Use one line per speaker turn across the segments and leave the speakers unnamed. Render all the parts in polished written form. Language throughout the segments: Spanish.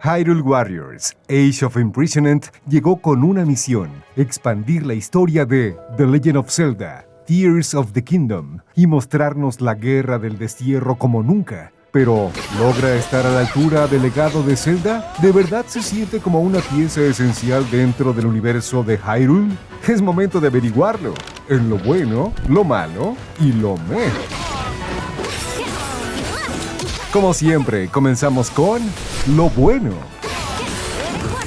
Hyrule Warriors Age of Imprisonment llegó con una misión: expandir la historia de The Legend of Zelda, Tears of the Kingdom, y mostrarnos la guerra del destierro como nunca. Pero, ¿logra estar a la altura del legado de Zelda? ¿De verdad se siente como una pieza esencial dentro del universo de Hyrule? Es momento de averiguarlo, en lo bueno, lo malo y lo meh. Como siempre, comenzamos con lo bueno.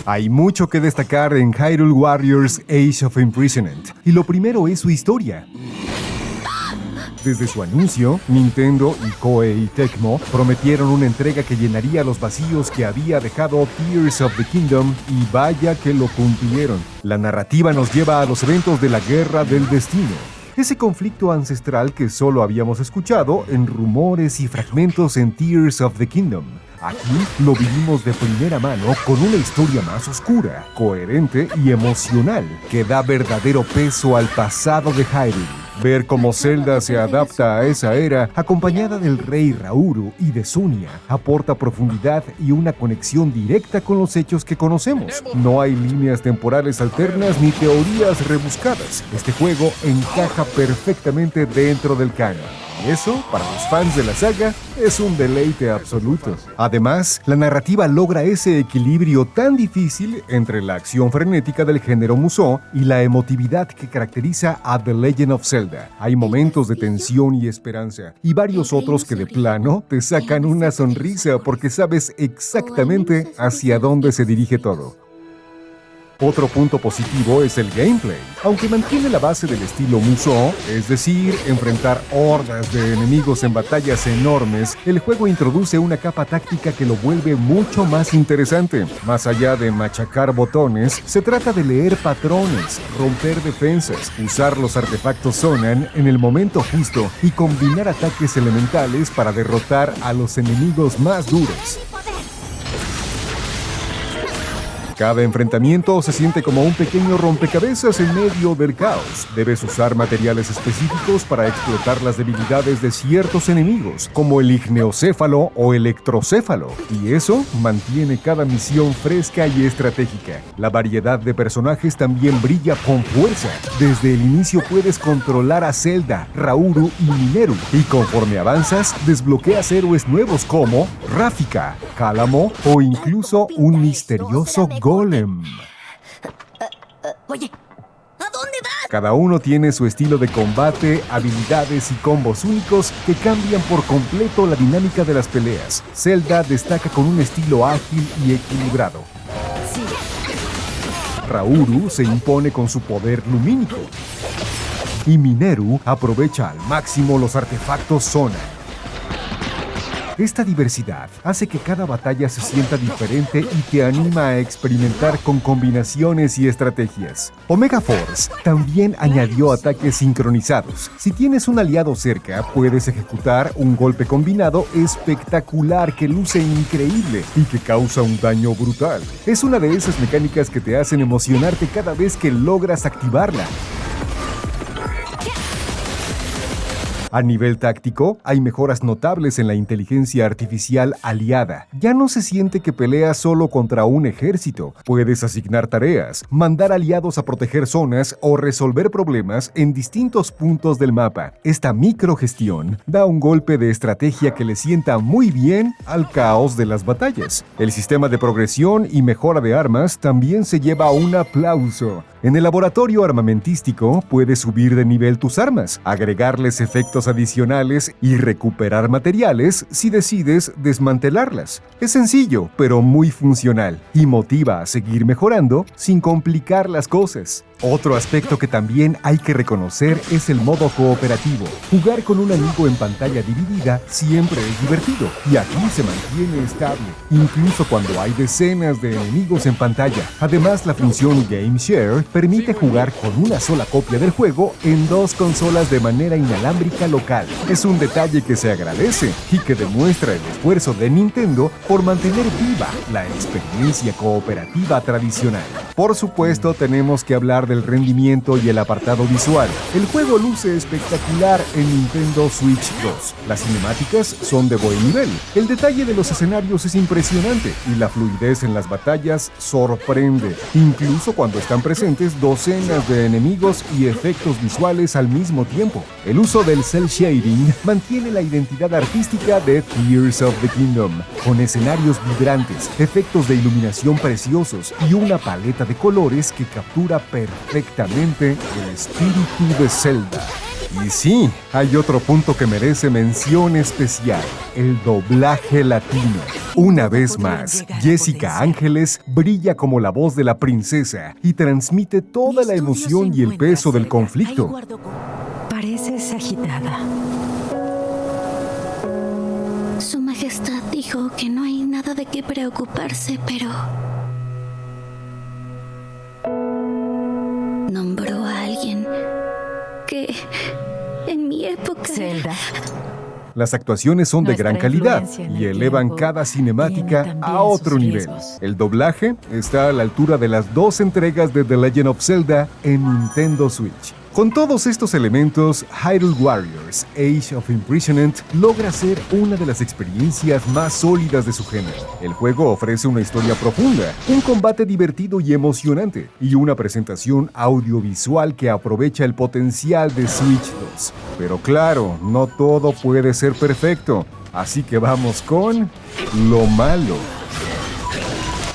Hay mucho que destacar en Hyrule Warriors Age of Imprisonment, y lo primero es su historia. Desde su anuncio, Nintendo y Koei Tecmo prometieron una entrega que llenaría los vacíos que había dejado Tears of the Kingdom, y vaya que lo cumplieron. La narrativa nos lleva a los eventos de la Guerra del Destino, ese conflicto ancestral que solo habíamos escuchado en rumores y fragmentos en Tears of the Kingdom. Aquí lo vivimos de primera mano con una historia más oscura, coherente y emocional, que da verdadero peso al pasado de Hyrule. Ver cómo Zelda se adapta a esa era, acompañada del rey Rauru y de Sonia, aporta profundidad y una conexión directa con los hechos que conocemos. No hay líneas temporales alternas ni teorías rebuscadas. Este juego encaja perfectamente dentro del canon. Y eso, para los fans de la saga, es un deleite absoluto. Además, la narrativa logra ese equilibrio tan difícil entre la acción frenética del género Musou y la emotividad que caracteriza a The Legend of Zelda. Hay momentos de tensión y esperanza, y varios otros que de plano te sacan una sonrisa porque sabes exactamente hacia dónde se dirige todo. Otro punto positivo es el gameplay. Aunque mantiene la base del estilo Musou, es decir, enfrentar hordas de enemigos en batallas enormes, el juego introduce una capa táctica que lo vuelve mucho más interesante. Más allá de machacar botones, se trata de leer patrones, romper defensas, usar los artefactos Zonan en el momento justo y combinar ataques elementales para derrotar a los enemigos más duros. Cada enfrentamiento se siente como un pequeño rompecabezas en medio del caos. Debes usar materiales específicos para explotar las debilidades de ciertos enemigos, como el igneocéfalo o electrocéfalo, y eso mantiene cada misión fresca y estratégica. La variedad de personajes también brilla con fuerza. Desde el inicio puedes controlar a Zelda, Rauru y Mineru, y conforme avanzas, desbloqueas héroes nuevos como Rafika, Cálamo o incluso un misterioso Golem.
Oye, ¿a dónde vas?
Cada uno tiene su estilo de combate, habilidades y combos únicos que cambian por completo la dinámica de las peleas. Zelda destaca con un estilo ágil y equilibrado.
Sí.
Rauru se impone con su poder lumínico. Y Mineru aprovecha al máximo los artefactos Zonan. Esta diversidad hace que cada batalla se sienta diferente y te anima a experimentar con combinaciones y estrategias. Omega Force también añadió ataques sincronizados. Si tienes un aliado cerca, puedes ejecutar un golpe combinado espectacular que luce increíble y que causa un daño brutal. Es una de esas mecánicas que te hacen emocionarte cada vez que logras activarla. A nivel táctico, hay mejoras notables en la inteligencia artificial aliada. Ya no se siente que peleas solo contra un ejército. Puedes asignar tareas, mandar aliados a proteger zonas o resolver problemas en distintos puntos del mapa. Esta microgestión da un golpe de estrategia que le sienta muy bien al caos de las batallas. El sistema de progresión y mejora de armas también se lleva un aplauso. En el laboratorio armamentístico puedes subir de nivel tus armas, agregarles efectos adicionales y recuperar materiales si decides desmantelarlas. Es sencillo, pero muy funcional, y motiva a seguir mejorando sin complicar las cosas. Otro aspecto que también hay que reconocer es el modo cooperativo. Jugar con un amigo en pantalla dividida siempre es divertido, y aquí se mantiene estable, incluso cuando hay decenas de enemigos en pantalla. Además, la función Game Share permite jugar con una sola copia del juego en dos consolas de manera inalámbrica local. Es un detalle que se agradece y que demuestra el esfuerzo de Nintendo por mantener viva la experiencia cooperativa tradicional. Por supuesto, tenemos que hablar pesar del rendimiento y el apartado visual. El juego luce espectacular en Nintendo Switch 2. Las cinemáticas son de buen nivel. El detalle de los escenarios es impresionante y la fluidez en las batallas sorprende, incluso cuando están presentes docenas de enemigos y efectos visuales al mismo tiempo. El uso del cel shading mantiene la identidad artística de Tears of the Kingdom, con escenarios vibrantes, efectos de iluminación preciosos y una paleta de colores que captura perfectamente el espíritu de Zelda. Y sí, hay otro punto que merece mención especial: el doblaje latino. Una vez más, Jessica Ángeles brilla como la voz de la princesa y transmite toda la emoción y el peso del conflicto.
Pareces agitada.
Su Majestad dijo que no hay nada de qué preocuparse, pero nombró a alguien que en mi época...
Zelda.
Las actuaciones son de
Nuestra
gran calidad
influencia en
y
el
elevan
tiempo
cada cinemática
tiene también
a otro
sus
nivel.
riesgos.
El doblaje está a la altura de las 2 entregas de The Legend of Zelda en Nintendo Switch. Con todos estos elementos, Hyrule Warriors Age of Imprisonment logra ser una de las experiencias más sólidas de su género. El juego ofrece una historia profunda, un combate divertido y emocionante, y una presentación audiovisual que aprovecha el potencial de Switch 2. Pero claro, no todo puede ser perfecto, así que vamos con lo malo.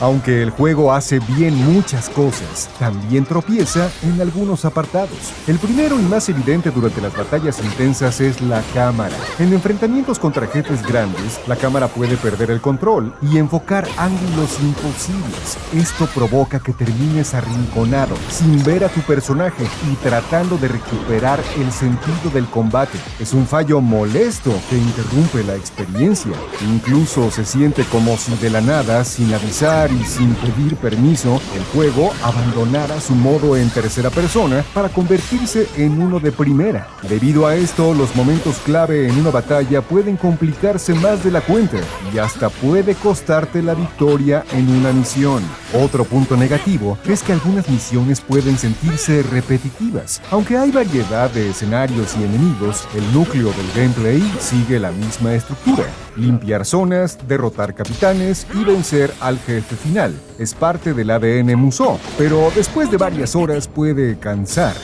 Aunque el juego hace bien muchas cosas, también tropieza en algunos apartados. El primero y más evidente durante las batallas intensas es la cámara. En enfrentamientos contra jefes grandes, la cámara puede perder el control y enfocar ángulos imposibles. Esto provoca que termines arrinconado, sin ver a tu personaje y tratando de recuperar el sentido del combate. Es un fallo molesto que interrumpe la experiencia. Incluso se siente como si de la nada, sin avisar y sin pedir permiso, el juego abandonara su modo en tercera persona para convertirse en uno de primera. Debido a esto, los momentos clave en una batalla pueden complicarse más de la cuenta y hasta puede costarte la victoria en una misión. Otro punto negativo es que algunas misiones pueden sentirse repetitivas. Aunque hay variedad de escenarios y enemigos, el núcleo del gameplay sigue la misma estructura: limpiar zonas, derrotar capitanes y vencer al jefe final. Es parte del ADN Musou, pero después de varias horas puede cansar.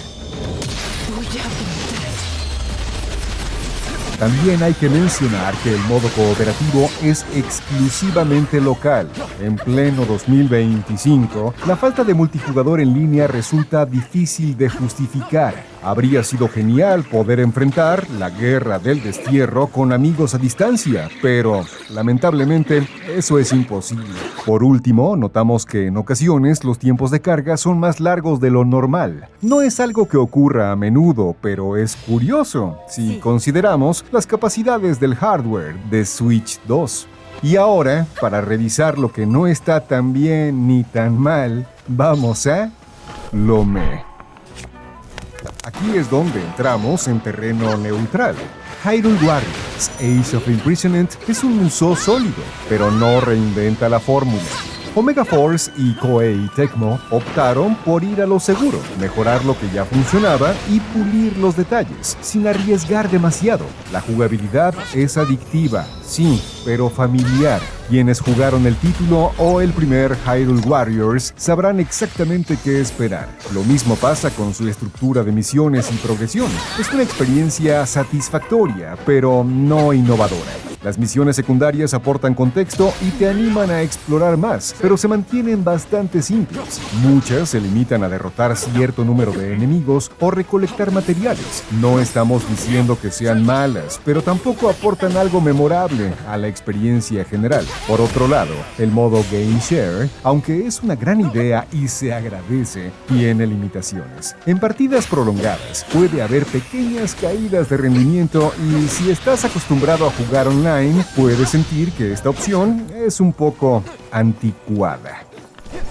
También hay que mencionar que el modo cooperativo es exclusivamente local. En pleno 2025, la falta de multijugador en línea resulta difícil de justificar. Habría sido genial poder enfrentar la guerra del destierro con amigos a distancia, pero lamentablemente eso es imposible. Por último, notamos que en ocasiones los tiempos de carga son más largos de lo normal. No es algo que ocurra a menudo, pero es curioso si consideramos las capacidades del hardware de Switch 2. Y ahora, para revisar lo que no está tan bien ni tan mal, vamos a lo meh. Aquí es donde entramos en terreno neutral. Hyrule Warriors Age of Imprisonment es un Musou sólido, pero no reinventa la fórmula. Omega Force y Koei Tecmo optaron por ir a lo seguro, mejorar lo que ya funcionaba y pulir los detalles, sin arriesgar demasiado. La jugabilidad es adictiva, sí, pero familiar. Quienes jugaron el título o el primer Hyrule Warriors sabrán exactamente qué esperar. Lo mismo pasa con su estructura de misiones y progresión. Es una experiencia satisfactoria, pero no innovadora. Las misiones secundarias aportan contexto y te animan a explorar más, pero se mantienen bastante simples. Muchas se limitan a derrotar cierto número de enemigos o recolectar materiales. No estamos diciendo que sean malas, pero tampoco aportan algo memorable a la experiencia general. Por otro lado, el modo Game Share, aunque es una gran idea y se agradece, tiene limitaciones. En partidas prolongadas puede haber pequeñas caídas de rendimiento y si estás acostumbrado a jugar online, puedes sentir que esta opción es un poco anticuada.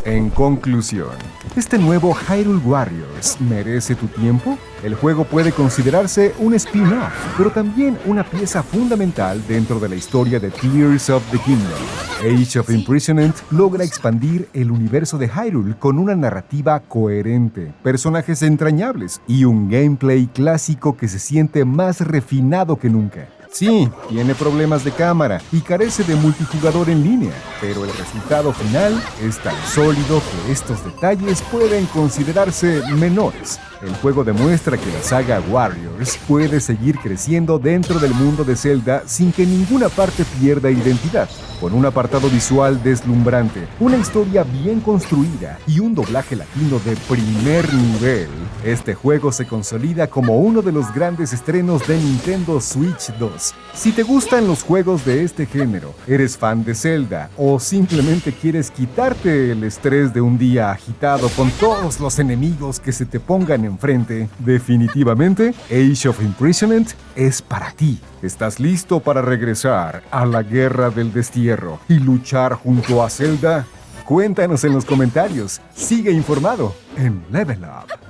En conclusión, ¿Este nuevo Hyrule Warriors merece tu tiempo? El juego puede considerarse un spin-off, pero también una pieza fundamental dentro de la historia de Tears of the Kingdom. Age of Imprisonment logra expandir el universo de Hyrule con una narrativa coherente, personajes entrañables y un gameplay clásico que se siente más refinado que nunca. Sí, tiene problemas de cámara y carece de multijugador en línea, pero el resultado final es tan sólido que estos detalles pueden considerarse menores. El juego demuestra que la saga Warriors puede seguir creciendo dentro del mundo de Zelda sin que ninguna parte pierda identidad. Con un apartado visual deslumbrante, una historia bien construida y un doblaje latino de primer nivel, este juego se consolida como uno de los grandes estrenos de Nintendo Switch 2. Si te gustan los juegos de este género, eres fan de Zelda o simplemente quieres quitarte el estrés de un día agitado con todos los enemigos que se te pongan enfrente, definitivamente Age of Imprisonment es para ti. ¿Estás listo para regresar a la Guerra del Destierro y luchar junto a Zelda? Cuéntanos en los comentarios. Sigue informado en Level Up.